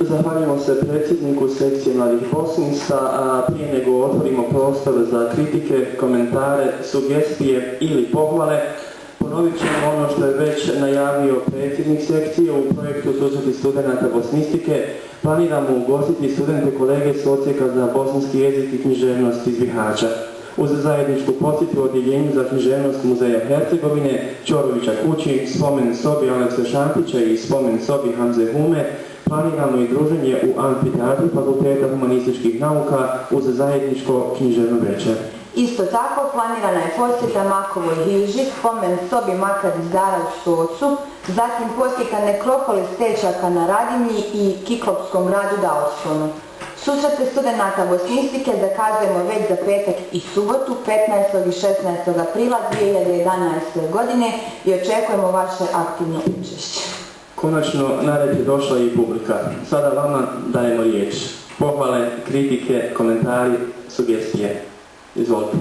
Zahvaljujemo se predsjedniku sekcije Mladih Bosnista, a prije nego otvorimo prostor za kritike, komentare, sugestije ili pohvale, ponovit ćemo ono što je već najavio predsjednik sekcije u projektu Susreti studenata bosnistike. Planiramo ugostiti studente kolege s odsjeka za bosanski jezik i književnost iz Bihaća. Uz zajedničku posjetu odjeljenju za književnost Muzeja Hercegovine, Ćorovića kući, spomen sobi Aleksa Šantića i spomen sobi Hamze Hume, planiramo i druženje u amfiteatru Fakulteta humanističkih nauka uz zajedničko književno večer. Isto tako planirana je posjeta Makovoj hiži, spomen sobi Makar Izdara u Stocu, zatim posjeta nekropoli Stečaka na Radinji i Kiklopskom gradu Daorsonu. Susrete studenata bosnistike zakazujemo već za petak i subotu 15. i 16. aprila 2011. godine i očekujemo vaše aktivno učešće. Konačno, na red je došla i publika. Sada vama dajemo riječ. Pohvale, kritike, komentari, sugestije. Izvolite.